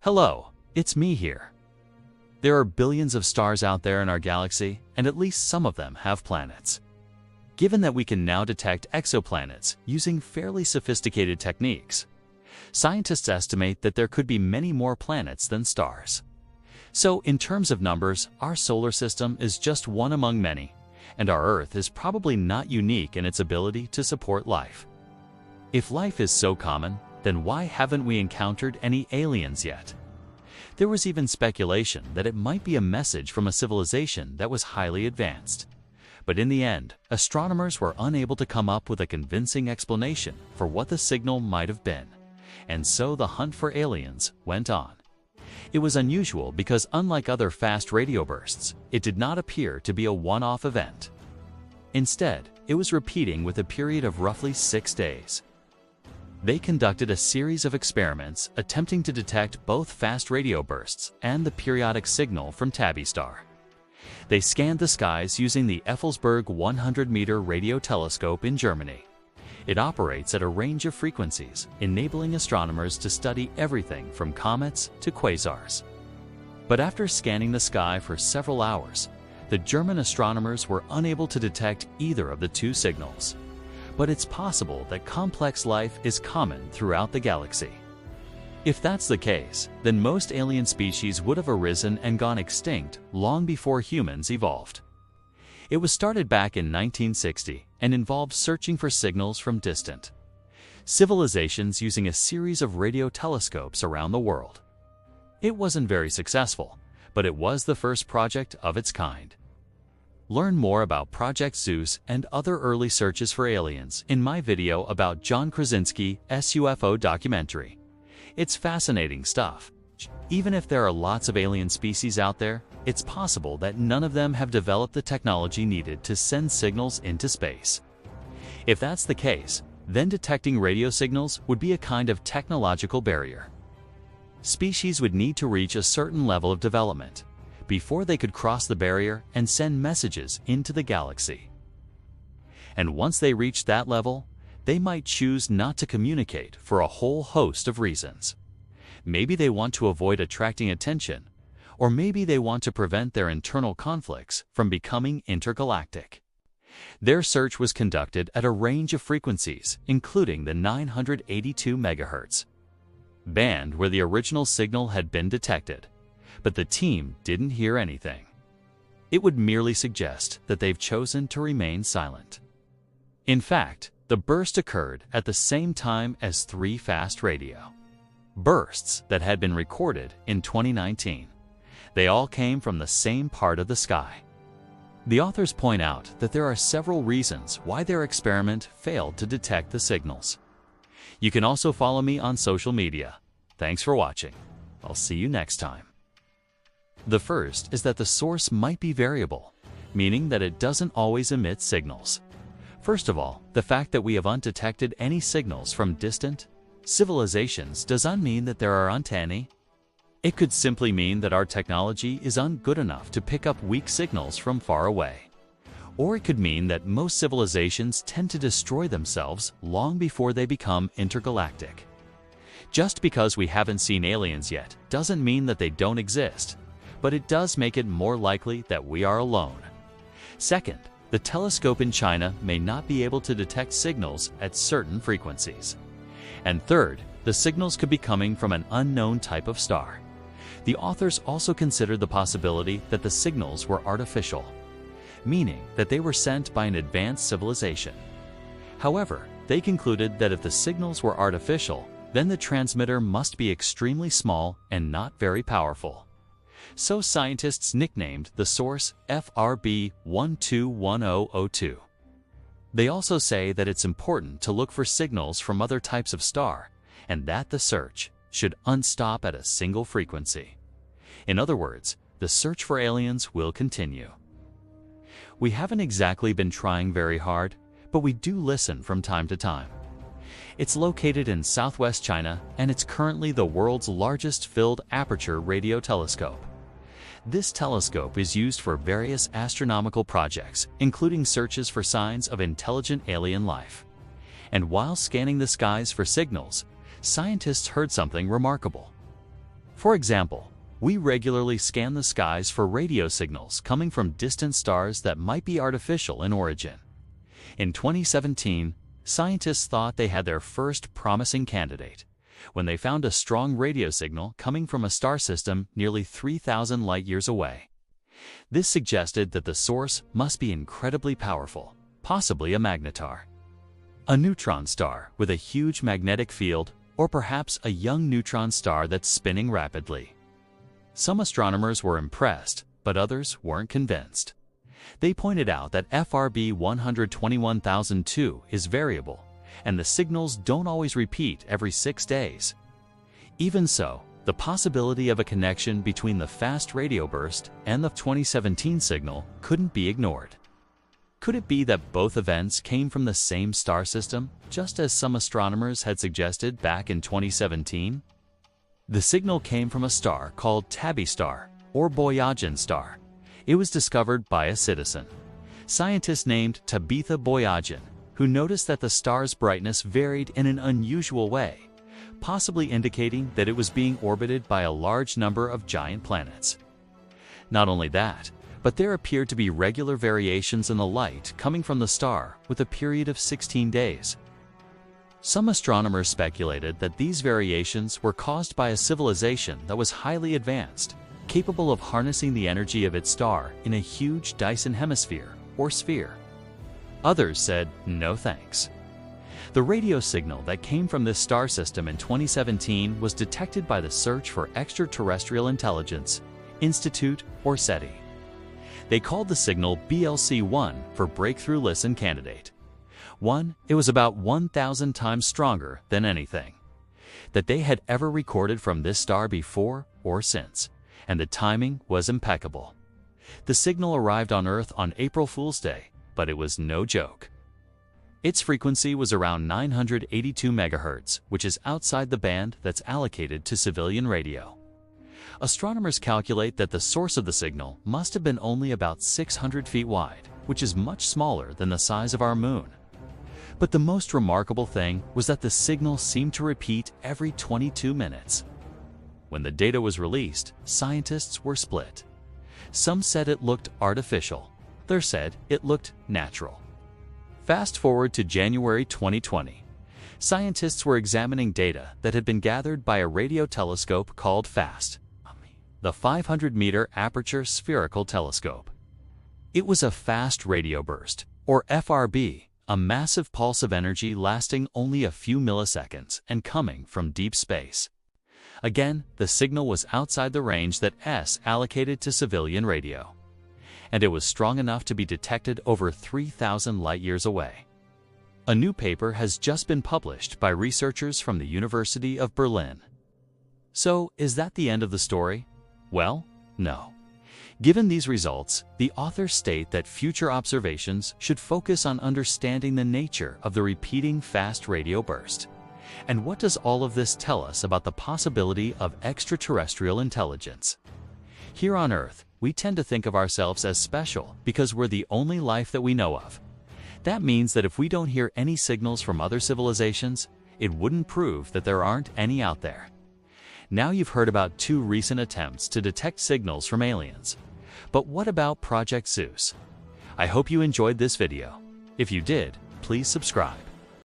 Hello, it's me here. There are billions of stars out there in our galaxy, and at least some of them have planets. Given that we can now detect exoplanets using fairly sophisticated techniques, scientists estimate that there could be many more planets than stars. So, in terms of numbers, our solar system is just one among many, and our Earth is probably not unique in its ability to support life. If life is so common, then why haven't we encountered any aliens yet? There was even speculation that it might be a message from a civilization that was highly advanced. But in the end, astronomers were unable to come up with a convincing explanation for what the signal might have been, and so the hunt for aliens went on. It was unusual because, unlike other fast radio bursts, it did not appear to be a one-off event. Instead, it was repeating with a period of roughly 6 days. They conducted a series of experiments attempting to detect both fast radio bursts and the periodic signal from Tabby Star. They scanned the skies using the Effelsberg 100-meter radio telescope in Germany. It operates at a range of frequencies, enabling astronomers to study everything from comets to quasars. But after scanning the sky for several hours, the German astronomers were unable to detect either of the two signals. But it's possible that complex life is common throughout the galaxy. If that's the case, then most alien species would have arisen and gone extinct long before humans evolved. It was started back in 1960 and involved searching for signals from distant civilizations using a series of radio telescopes around the world. It wasn't very successful, but it was the first project of its kind. Learn more about Project Zeus and other early searches for aliens in my video about John Krasinski's UFO documentary. It's fascinating stuff. Even if there are lots of alien species out there, it's possible that none of them have developed the technology needed to send signals into space. If that's the case, then detecting radio signals would be a kind of technological barrier. Species would need to reach a certain level of development before they could cross the barrier and send messages into the galaxy. And once they reach that level, they might choose not to communicate for a whole host of reasons. Maybe they want to avoid attracting attention, or maybe they want to prevent their internal conflicts from becoming intergalactic. Their search was conducted at a range of frequencies, including the 982 MHz band where the original signal had been detected. But the team didn't hear anything. It would merely suggest that they've chosen to remain silent. In fact, the burst occurred at the same time as 3 fast radio bursts that had been recorded in 2019. They all came from the same part of the sky. The authors point out that there are several reasons why their experiment failed to detect the signals. You can also follow me on social media. Thanks for watching. I'll see you next time. The first is that the source might be variable, meaning that it doesn't always emit signals. First of all, the fact that we have undetected any signals from distant civilizations doesn't mean that there aren't any. It could simply mean that our technology is good enough to pick up weak signals from far away. Or it could mean that most civilizations tend to destroy themselves long before they become intergalactic. Just because we haven't seen aliens yet doesn't mean that they don't exist, but it does make it more likely that we are alone. Second, the telescope in China may not be able to detect signals at certain frequencies. And third, the signals could be coming from an unknown type of star. The authors also considered the possibility that the signals were artificial, meaning that they were sent by an advanced civilization. However, they concluded that if the signals were artificial, then the transmitter must be extremely small and not very powerful. So scientists nicknamed the source FRB 121002. They also say that it's important to look for signals from other types of star, and that the search should unstop at a single frequency. In other words, the search for aliens will continue. We haven't exactly been trying very hard, but we do listen from time to time. It's located in southwest China, and it's currently the world's largest filled aperture radio telescope. This telescope is used for various astronomical projects, including searches for signs of intelligent alien life. And while scanning the skies for signals, scientists heard something remarkable. For example, we regularly scan the skies for radio signals coming from distant stars that might be artificial in origin. In 2017, scientists thought they had their first promising candidate when they found a strong radio signal coming from a star system nearly 3,000 light-years away. This suggested that the source must be incredibly powerful, possibly a magnetar, a neutron star with a huge magnetic field, or perhaps a young neutron star that's spinning rapidly. Some astronomers were impressed, but others weren't convinced. They pointed out that FRB 121002 is variable, and the signals don't always repeat every 6 days. Even so, the possibility of a connection between the fast radio burst and the 2017 signal couldn't be ignored. Could it be that both events came from the same star system, just as some astronomers had suggested back in 2017? The signal came from a star called Tabby star, or Boyajian star. It was discovered by a citizen, scientists named Tabitha Boyajian, who noticed that the star's brightness varied in an unusual way, possibly indicating that it was being orbited by a large number of giant planets. Not only that, but there appeared to be regular variations in the light coming from the star with a period of 16 days. Some astronomers speculated that these variations were caused by a civilization that was highly advanced, capable of harnessing the energy of its star in a huge Dyson hemisphere or sphere. Others said, no thanks. The radio signal that came from this star system in 2017 was detected by the Search for Extraterrestrial Intelligence Institute, or SETI. They called the signal BLC-1 for Breakthrough Listen Candidate. It was about 1,000 times stronger than anything that they had ever recorded from this star before or since, and the timing was impeccable. The signal arrived on Earth on April Fool's Day, but it was no joke. Its frequency was around 982 MHz, which is outside the band that's allocated to civilian radio. Astronomers calculate that the source of the signal must have been only about 600 feet wide, which is much smaller than the size of our moon. But the most remarkable thing was that the signal seemed to repeat every 22 minutes. When the data was released, scientists were split. Some said it looked artificial. Others said it looked natural. Fast forward to January 2020. Scientists were examining data that had been gathered by a radio telescope called FAST, the 500-meter Aperture Spherical Telescope. It was a fast radio burst, or FRB, a massive pulse of energy lasting only a few milliseconds and coming from deep space. Again, the signal was outside the range that S allocated to civilian radio, and it was strong enough to be detected over 3,000 light-years away. A new paper has just been published by researchers from the University of Berlin. So, is that the end of the story? Well, no. Given these results, the authors state that future observations should focus on understanding the nature of the repeating fast radio burst. And what does all of this tell us about the possibility of extraterrestrial intelligence? Here on Earth, we tend to think of ourselves as special because we're the only life that we know of. That means that if we don't hear any signals from other civilizations, it wouldn't prove that there aren't any out there. Now you've heard about 2 recent attempts to detect signals from aliens. But what about Project Zeus? I hope you enjoyed this video. If you did, please subscribe.